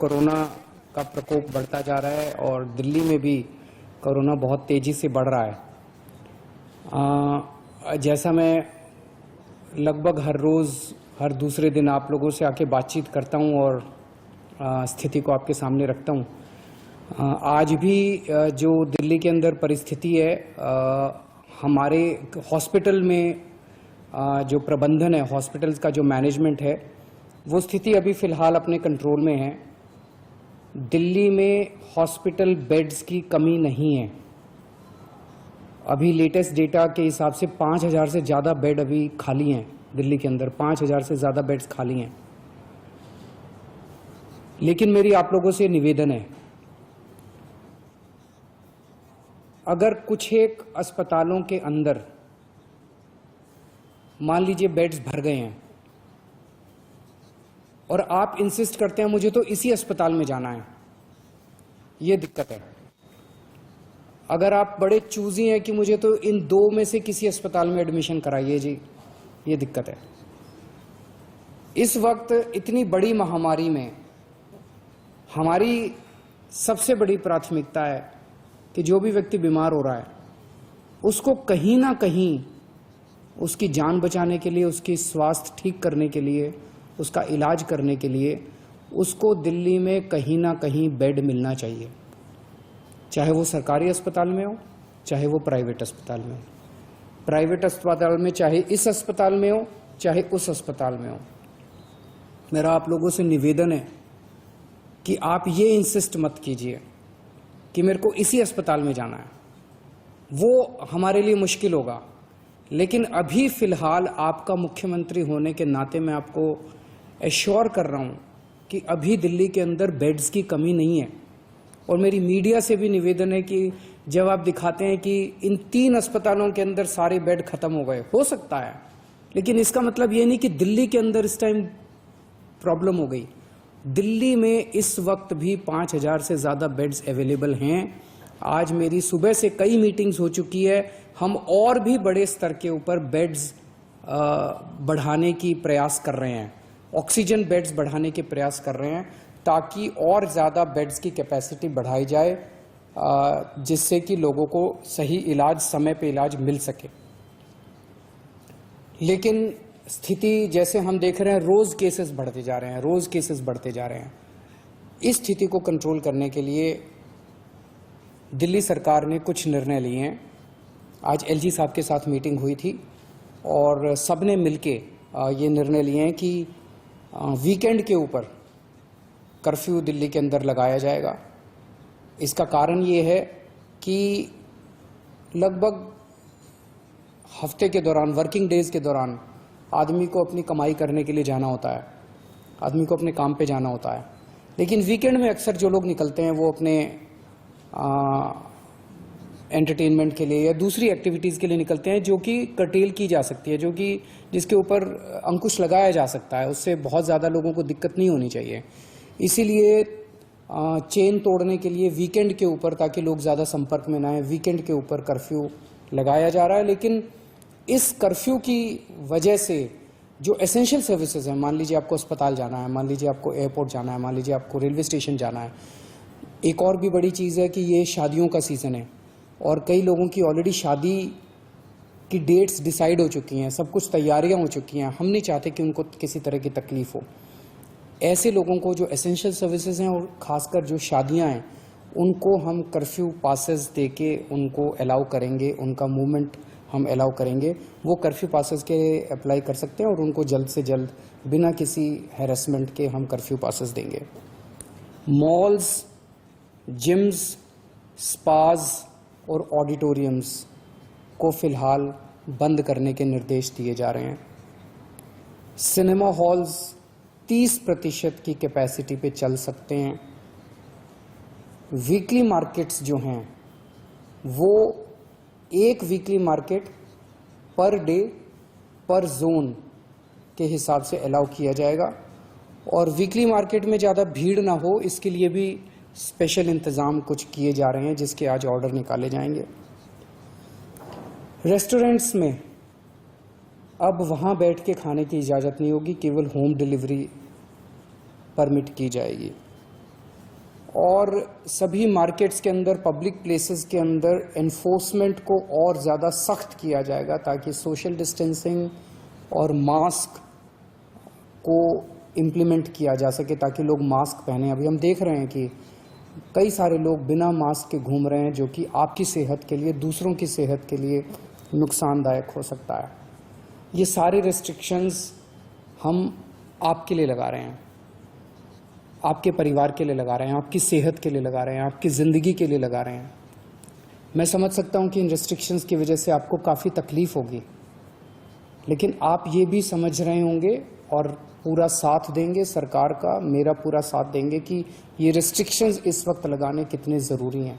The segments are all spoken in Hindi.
कोरोना का प्रकोप बढ़ता जा रहा है और दिल्ली में भी कोरोना बहुत तेज़ी से बढ़ रहा है। जैसा मैं लगभग हर रोज़ हर दूसरे दिन आप लोगों से आके बातचीत करता हूं और स्थिति को आपके सामने रखता हूं, आज भी जो दिल्ली के अंदर परिस्थिति है, हमारे हॉस्पिटल में जो प्रबंधन है, हॉस्पिटल्स का जो मैनेजमेंट है, वो स्थिति अभी फ़िलहाल अपने कंट्रोल में है। दिल्ली में हॉस्पिटल बेड्स की कमी नहीं है। अभी लेटेस्ट डेटा के हिसाब से 5000 से ज़्यादा बेड अभी खाली हैं दिल्ली के अंदर, 5000 से ज़्यादा बेड्स खाली हैं। लेकिन मेरी आप लोगों से निवेदन है, अगर कुछ एक अस्पतालों के अंदर मान लीजिए बेड्स भर गए हैं और आप इंसिस्ट करते हैं मुझे तो इसी अस्पताल में जाना है, ये दिक्कत है। अगर आप बड़े चूजी हैं कि मुझे तो इन दो में से किसी अस्पताल में एडमिशन कराइए जी, ये दिक्कत है। इस वक्त इतनी बड़ी महामारी में हमारी सबसे बड़ी प्राथमिकता है कि जो भी व्यक्ति बीमार हो रहा है उसको कहीं ना कहीं उसकी जान बचाने के लिए, उसकी स्वास्थ्य ठीक करने के लिए, उसका इलाज करने के लिए उसको दिल्ली में कहीं ना कहीं बेड मिलना चाहिए, चाहे वो सरकारी अस्पताल में हो, चाहे वो प्राइवेट अस्पताल में हो। प्राइवेट अस्पताल में चाहे इस अस्पताल में हो, चाहे उस अस्पताल में हो। मेरा आप लोगों से निवेदन है कि आप ये इंसिस्ट मत कीजिए कि मेरे को इसी अस्पताल में जाना है, वो हमारे लिए मुश्किल होगा। लेकिन अभी फ़िलहाल आपका मुख्यमंत्री होने के नाते मैं आपको एश्योर कर रहा हूं कि अभी दिल्ली के अंदर बेड्स की कमी नहीं है। और मेरी मीडिया से भी निवेदन है कि जब आप दिखाते हैं कि इन 3 अस्पतालों के अंदर सारे बेड खत्म हो गए, हो सकता है, लेकिन इसका मतलब ये नहीं कि दिल्ली के अंदर इस टाइम प्रॉब्लम हो गई। दिल्ली में इस वक्त भी 5000 से ज़्यादा बेड्स अवेलेबल हैं। आज मेरी सुबह से कई मीटिंग्स हो चुकी है, हम और भी बड़े स्तर के ऊपर बेड्स बढ़ाने की प्रयास कर रहे हैं, ऑक्सीजन बेड्स बढ़ाने के प्रयास कर रहे हैं ताकि और ज़्यादा बेड्स की कैपेसिटी बढ़ाई जाए, जिससे कि लोगों को सही इलाज, समय पे इलाज मिल सके। लेकिन स्थिति जैसे हम देख रहे हैं, रोज़ केसेस बढ़ते जा रहे हैं, रोज़ केसेस बढ़ते जा रहे हैं। इस स्थिति को कंट्रोल करने के लिए दिल्ली सरकार ने कुछ निर्णय लिए हैं। आज एलजी साहब के साथ मीटिंग हुई थी और सबने मिलके ये निर्णय लिए हैं कि वीकेंड के ऊपर कर्फ्यू दिल्ली के अंदर लगाया जाएगा। इसका कारण ये है कि लगभग हफ्ते के दौरान, वर्किंग डेज के दौरान आदमी को अपनी कमाई करने के लिए जाना होता है, आदमी को अपने काम पे जाना होता है। लेकिन वीकेंड में अक्सर जो लोग निकलते हैं वो अपने एंटरटेनमेंट के लिए या दूसरी एक्टिविटीज़ के लिए निकलते हैं, जो कि कर्टेल की जा सकती है, जो कि जिसके ऊपर अंकुश लगाया जा सकता है, उससे बहुत ज़्यादा लोगों को दिक्कत नहीं होनी चाहिए। इसीलिए चेन तोड़ने के लिए वीकेंड के ऊपर, ताकि लोग ज़्यादा संपर्क में ना आए, वीकेंड के ऊपर कर्फ्यू लगाया जा रहा है। लेकिन इस कर्फ्यू की वजह से जो एसेंशियल सर्विसेज हैं, मान लीजिए आपको अस्पताल जाना है, मान लीजिए आपको एयरपोर्ट जाना है, मान लीजिए आपको रेलवे स्टेशन जाना है। एक और भी बड़ी चीज़ है कि ये शादियों का सीज़न है और कई लोगों की ऑलरेडी शादी की डेट्स डिसाइड हो चुकी हैं, सब कुछ तैयारियां हो चुकी हैं। हम नहीं चाहते कि उनको किसी तरह की तकलीफ हो। ऐसे लोगों को जो एसेंशियल सर्विसेज हैं और ख़ासकर जो शादियां हैं, उनको हम कर्फ्यू पासेस दे के उनको अलाउ करेंगे, उनका मूवमेंट हम अलाउ करेंगे। वो कर्फ्यू पासेस के अप्लाई कर सकते हैं और उनको जल्द से जल्द बिना किसी हैरेसमेंट के हम कर्फ्यू पासेस देंगे। मॉल्स, जिम्स, स्पाज और ऑडिटोरियम्स को फिलहाल बंद करने के निर्देश दिए जा रहे हैं। सिनेमा हॉल्स 30% की कैपेसिटी पे चल सकते हैं। वीकली मार्केट्स जो हैं वो एक वीकली मार्केट पर डे पर जोन के हिसाब से अलाउ किया जाएगा और वीकली मार्केट में ज़्यादा भीड़ ना हो, इसके लिए भी स्पेशल इंतज़ाम कुछ किए जा रहे हैं, जिसके आज ऑर्डर निकाले जाएंगे। रेस्टोरेंट्स में अब वहाँ बैठ के खाने की इजाज़त नहीं होगी, केवल होम डिलीवरी परमिट की जाएगी। और सभी मार्केट्स के अंदर, पब्लिक प्लेसेस के अंदर एनफोर्समेंट को और ज़्यादा सख्त किया जाएगा ताकि सोशल डिस्टेंसिंग और मास्क को इम्प्लीमेंट किया जा सके, ताकि लोग मास्क पहने। अभी हम देख रहे हैं कि कई सारे लोग बिना मास्क के घूम रहे हैं, जो कि आपकी सेहत के लिए, दूसरों की सेहत के लिए नुकसानदायक हो सकता है। ये सारे रेस्ट्रिक्शंस हम आपके लिए लगा रहे हैं, आपके परिवार के लिए लगा रहे हैं, आपकी सेहत के लिए लगा रहे हैं, आपकी ज़िंदगी के लिए लगा रहे हैं। मैं समझ सकता हूं कि इन रेस्ट्रिक्शंस की वजह से आपको काफ़ी तकलीफ होगी, लेकिन आप ये भी समझ रहे होंगे और पूरा साथ देंगे, सरकार का, मेरा पूरा साथ देंगे कि ये रेस्ट्रिक्शंस इस वक्त लगाने कितने ज़रूरी हैं।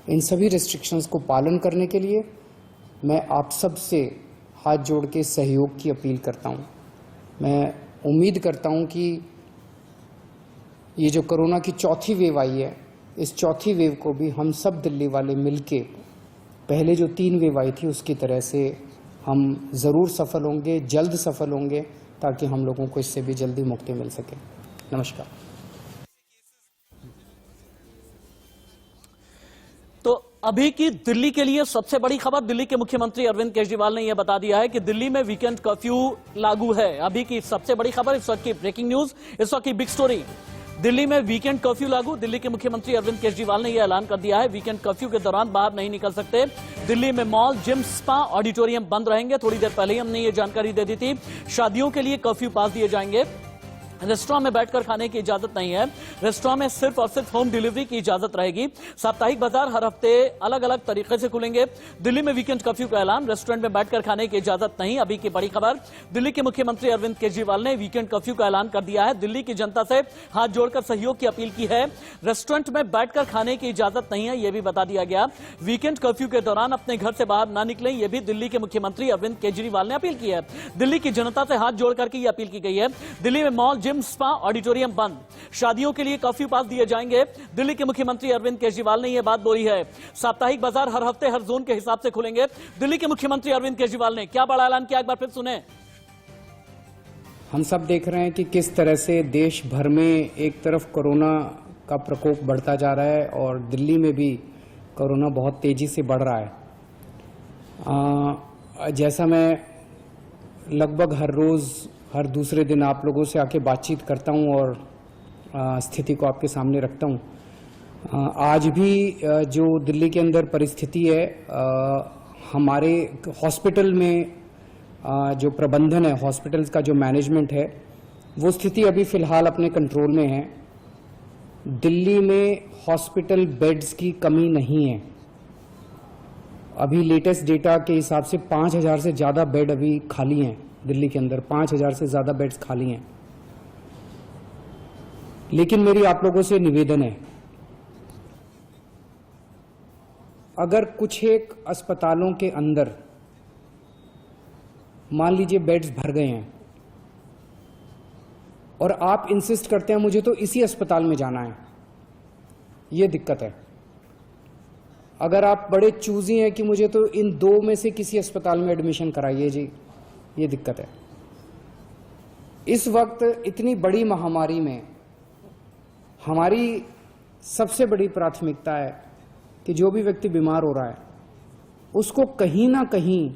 इन सभी रेस्ट्रिक्शंस को पालन करने के लिए मैं आप सब से हाथ जोड़ के सहयोग की अपील करता हूं। मैं उम्मीद करता हूं कि ये जो कोरोना की चौथी वेव आई है, इस चौथी वेव को भी हम सब दिल्ली वाले मिलके पहले जो 3 वेव आई थी उसकी तरह से हम ज़रूर सफल होंगे, जल्द सफल होंगे, ताकि हम लोगों को इससे भी जल्दी मुक्ति मिल सके। नमस्कार। तो अभी की दिल्ली के लिए सबसे बड़ी खबर, दिल्ली के मुख्यमंत्री अरविंद केजरीवाल ने यह बता दिया है कि दिल्ली में वीकेंड कर्फ्यू लागू है। अभी की सबसे बड़ी खबर, इस वक्त की ब्रेकिंग न्यूज, इस वक्त की बिग स्टोरी। दिल्ली में वीकेंड कर्फ्यू लागू। दिल्ली के मुख्यमंत्री अरविंद केजरीवाल ने यह ऐलान कर दिया है, वीकेंड कर्फ्यू के दौरान बाहर नहीं निकल सकते। दिल्ली में मॉल, जिम, स्पा, ऑडिटोरियम बंद रहेंगे। थोड़ी देर पहले ही हमने ये जानकारी दे दी थी। शादियों के लिए कर्फ्यू पास दिए जाएंगे। रेस्टोरेंट में बैठकर खाने की इजाजत नहीं है। रेस्टोरेंट में सिर्फ और सिर्फ होम डिलीवरी की इजाजत रहेगी। साप्ताहिक बाजार हर हफ्ते अलग अलग तरीके से खुलेंगे। दिल्ली में वीकेंड कर्फ्यू का ऐलान, रेस्टोरेंट में बैठकर खाने की इजाजत नहीं। अभी की बड़ी खबर, दिल्ली के मुख्यमंत्री अरविंद केजरीवाल ने वीकेंड कर्फ्यू का ऐलान कर दिया है। दिल्ली की जनता से हाथ जोड़कर सहयोग की अपील की है। रेस्टोरेंट में बैठकर खाने की इजाजत नहीं है, यह भी बता दिया गया। वीकेंड कर्फ्यू के दौरान अपने घर से बाहर ना निकलें, यह भी दिल्ली के मुख्यमंत्री अरविंद केजरीवाल ने अपील की है। दिल्ली की जनता से हाथ जोड़कर की यह अपील की गई है। दिल्ली में मॉल, जिम, स्पा, ऑडिटोरियम बंद। शादियों के लिए कर्फ्यू पास दिए जाएंगे। दिल्ली के मुख्यमंत्री अरविंद केजरीवाल ने यह बात बोली है। साप्ताहिक बाजार हर हफ्ते हर जोन के हिसाब से खुलेंगे। दिल्ली के मुख्यमंत्री अरविंद केजरीवाल ने क्या बड़ा ऐलान किया, एक बार फिर सुने। हम सब देख रहे हैं कि किस तरह से देश भर में एक तरफ कोरोना का प्रकोप बढ़ता जा रहा है और दिल्ली में भी कोरोना बहुत तेजी से बढ़ रहा है। जैसा मैं लगभग हर रोज, हर दूसरे दिन आप लोगों से आके बातचीत करता हूं और स्थिति को आपके सामने रखता हूं, आज भी जो दिल्ली के अंदर परिस्थिति है, हमारे हॉस्पिटल में जो प्रबंधन है, हॉस्पिटल्स का जो मैनेजमेंट है, वो स्थिति अभी फिलहाल अपने कंट्रोल में है। दिल्ली में हॉस्पिटल बेड्स की कमी नहीं है। अभी लेटेस्ट डेटा के हिसाब से 5000 से ज़्यादा बेड अभी खाली हैं दिल्ली के अंदर, 5000 से ज़्यादा बेड्स खाली हैं। लेकिन मेरी आप लोगों से निवेदन है, अगर कुछ एक अस्पतालों के अंदर मान लीजिए बेड्स भर गए हैं और आप इंसिस्ट करते हैं मुझे तो इसी अस्पताल में जाना है, ये दिक्कत है। अगर आप बड़े चूजी हैं कि मुझे तो इन 2 में से किसी अस्पताल में एडमिशन कराइए जी, ये दिक्कत है। इस वक्त इतनी बड़ी महामारी में हमारी सबसे बड़ी प्राथमिकता है कि जो भी व्यक्ति बीमार हो रहा है उसको कहीं ना कहीं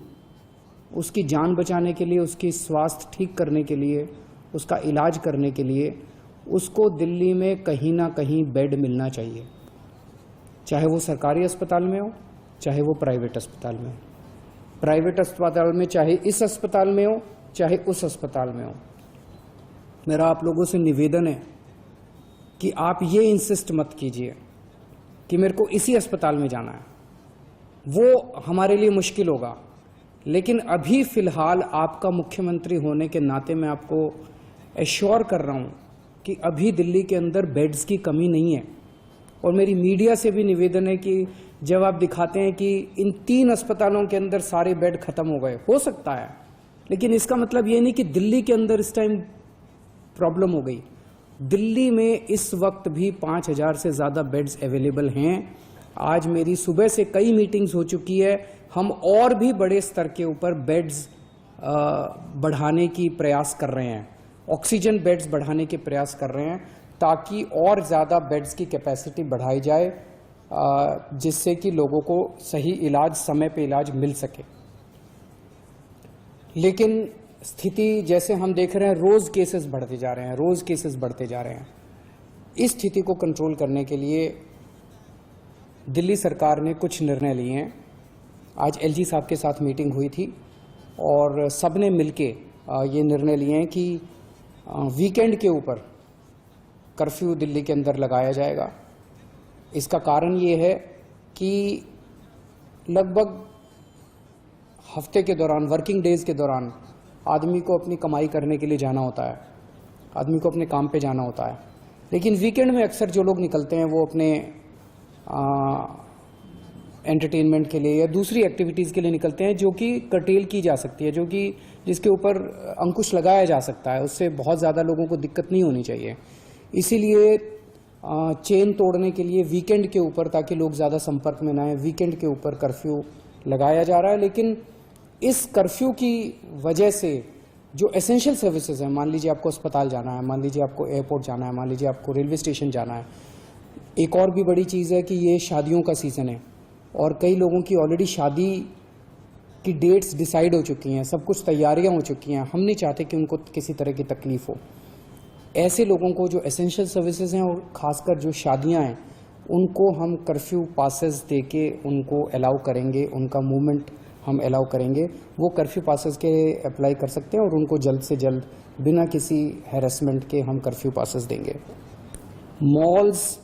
उसकी जान बचाने के लिए, उसकी स्वास्थ्य ठीक करने के लिए, उसका इलाज करने के लिए उसको दिल्ली में कहीं ना कहीं बेड मिलना चाहिए, चाहे वो सरकारी अस्पताल में हो, चाहे वो प्राइवेट अस्पताल में हो। प्राइवेट अस्पताल में चाहे इस अस्पताल में हो, चाहे उस अस्पताल में हो। मेरा आप लोगों से निवेदन है कि आप ये इंसिस्ट मत कीजिए कि मेरे को इसी अस्पताल में जाना है, वो हमारे लिए मुश्किल होगा। लेकिन अभी फिलहाल आपका मुख्यमंत्री होने के नाते मैं आपको एश्योर कर रहा हूं कि अभी दिल्ली के अंदर बेड्स की कमी नहीं है। और मेरी मीडिया से भी निवेदन है कि जब आप दिखाते हैं कि इन 3 अस्पतालों के अंदर सारे बेड खत्म हो गए, हो सकता है, लेकिन इसका मतलब ये नहीं कि दिल्ली के अंदर इस टाइम प्रॉब्लम हो गई। दिल्ली में इस वक्त भी 5000 से ज़्यादा बेड्स अवेलेबल हैं। आज मेरी सुबह से कई मीटिंग्स हो चुकी है, हम और भी बड़े स्तर के ऊपर बेड्स बढ़ाने की प्रयास कर रहे हैं, ऑक्सीजन बेड्स बढ़ाने के प्रयास कर रहे हैं, ताकि और ज़्यादा बेड्स की कैपेसिटी बढ़ाई जाए, जिससे कि लोगों को सही इलाज, समय पे इलाज मिल सके। लेकिन स्थिति जैसे हम देख रहे हैं, रोज़ केसेस बढ़ते जा रहे हैं, रोज़ केसेस बढ़ते जा रहे हैं। इस स्थिति को कंट्रोल करने के लिए दिल्ली सरकार ने कुछ निर्णय लिए हैं। आज एलजी साहब के साथ मीटिंग हुई थी और सबने मिलके ये निर्णय लिए हैं कि वीकेंड के ऊपर कर्फ्यू दिल्ली के अंदर लगाया जाएगा। इसका कारण ये है कि लगभग हफ्ते के दौरान, वर्किंग डेज के दौरान आदमी को अपनी कमाई करने के लिए जाना होता है, आदमी को अपने काम पे जाना होता है। लेकिन वीकेंड में अक्सर जो लोग निकलते हैं वो अपने एंटरटेनमेंट के लिए या दूसरी एक्टिविटीज़ के लिए निकलते हैं, जो कि कर्टेल की जा सकती है, जो कि जिसके ऊपर अंकुश लगाया जा सकता है। उससे बहुत ज़्यादा लोगों को दिक्कत नहीं होनी चाहिए। इसीलिए चेन तोड़ने के लिए वीकेंड के ऊपर, ताकि लोग ज़्यादा संपर्क में ना आए, वीकेंड के ऊपर कर्फ्यू लगाया जा रहा है। लेकिन इस कर्फ्यू की वजह से जो एसेंशियल सर्विसेज हैं, मान लीजिए आपको अस्पताल जाना है, मान लीजिए आपको एयरपोर्ट जाना है, मान लीजिए आपको रेलवे स्टेशन जाना है। एक और भी बड़ी चीज़ है कि ये शादियों का सीज़न है और कई लोगों की ऑलरेडी शादी की डेट्स डिसाइड हो चुकी हैं, सब कुछ तैयारियां हो चुकी हैं। हम नहीं चाहते कि उनको किसी तरह की तकलीफ हो। ऐसे लोगों को जो एसेंशियल सर्विसेज हैं और ख़ासकर जो शादियां हैं, उनको हम कर्फ्यू पासेस दे के उनको अलाउ करेंगे, उनका मूवमेंट हम अलाउ करेंगे। वो कर्फ्यू पासेस के अप्लाई कर सकते हैं और उनको जल्द से जल्द बिना किसी हैरेसमेंट के हम कर्फ्यू पासेस देंगे। मॉल्स,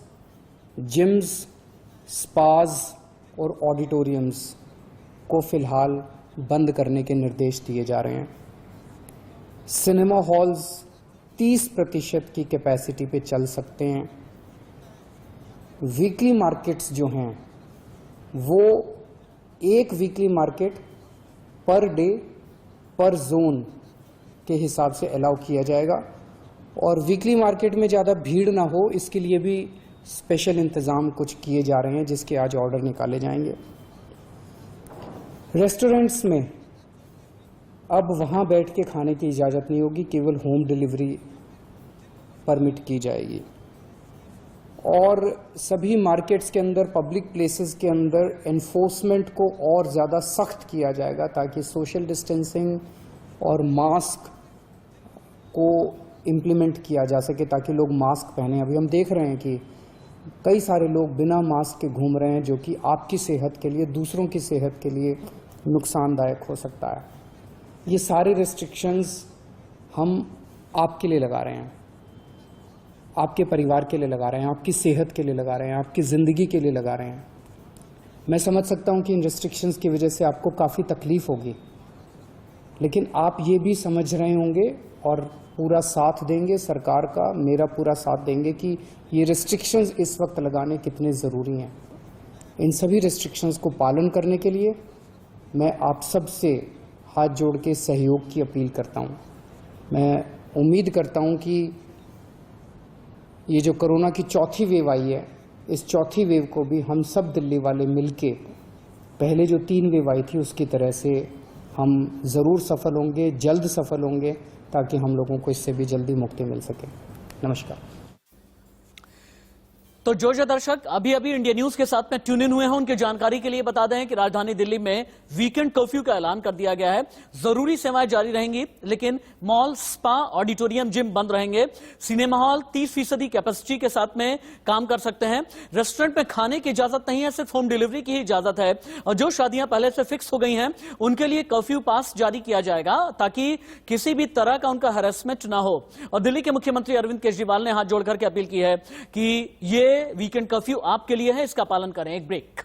जिम्स, स्पाज और ऑडिटोरियम्स को फिलहाल बंद करने के निर्देश दिए जा रहे हैं। सिनेमा हॉल्स 30% की कैपेसिटी पे चल सकते हैं। वीकली मार्केट्स जो हैं वो एक वीकली मार्केट पर डे पर जोन के हिसाब से अलाउ किया जाएगा और वीकली मार्केट में ज़्यादा भीड़ ना हो, इसके लिए भी स्पेशल इंतज़ाम कुछ किए जा रहे हैं, जिसके आज ऑर्डर निकाले जाएंगे। रेस्टोरेंट्स में अब वहाँ बैठ के खाने की इजाज़त नहीं होगी, केवल होम डिलीवरी परमिट की जाएगी। और सभी मार्केट्स के अंदर, पब्लिक प्लेसेस के अंदर एनफोर्समेंट को और ज़्यादा सख्त किया जाएगा, ताकि सोशल डिस्टेंसिंग और मास्क को इम्प्लीमेंट किया जा सके, ताकि लोग मास्क पहने। अभी हम देख रहे हैं कि कई सारे लोग बिना मास्क के घूम रहे हैं, जो कि आपकी सेहत के लिए, दूसरों की सेहत के लिए नुकसानदायक हो सकता है। ये सारे रेस्ट्रिक्शंस हम आपके लिए लगा रहे हैं, आपके परिवार के लिए लगा रहे हैं, आपकी सेहत के लिए लगा रहे हैं, आपकी ज़िंदगी के लिए लगा रहे हैं। मैं समझ सकता हूं कि इन रेस्ट्रिक्शंस की वजह से आपको काफ़ी तकलीफ होगी, लेकिन आप ये भी समझ रहे होंगे और पूरा साथ देंगे, सरकार का, मेरा पूरा साथ देंगे कि ये रेस्ट्रिक्शंस इस वक्त लगाने कितने ज़रूरी हैं। इन सभी रेस्ट्रिक्शंस को पालन करने के लिए मैं आप सब से हाथ जोड़ के सहयोग की अपील करता हूं। मैं उम्मीद करता हूं कि ये जो कोरोना की चौथी वेव आई है, इस चौथी वेव को भी हम सब दिल्ली वाले मिलके पहले जो 3 वेव आई थी उसकी तरह से हम ज़रूर सफल होंगे, जल्द सफल होंगे, ताकि हम लोगों को इससे भी जल्दी मुक्ति मिल सके। नमस्कार। तो जो दर्शक अभी अभी इंडिया न्यूज के साथ में ट्यून इन हुए हैं, उनकी जानकारी के लिए बता दें कि राजधानी दिल्ली में वीकेंड कर्फ्यू का ऐलान कर दिया गया है। जरूरी सेवाएं जारी रहेंगी, लेकिन मॉल, स्पा, ऑडिटोरियम, जिम बंद रहेंगे। सिनेमा हॉल 30% कैपेसिटी के साथ में काम कर सकते हैं। रेस्टोरेंट में खाने की इजाजत नहीं है, सिर्फ होम डिलीवरी की ही इजाजत है। और जो शादियां पहले से फिक्स हो गई हैं, उनके लिए कर्फ्यू पास जारी किया जाएगा, ताकि किसी भी तरह का उनका हैरेसमेंट ना हो। और दिल्ली के मुख्यमंत्री अरविंद केजरीवाल ने हाथ जोड़कर के अपील की है कि ये वीकेंड कर्फ्यू आपके लिए है, इसका पालन करें। एक ब्रेक।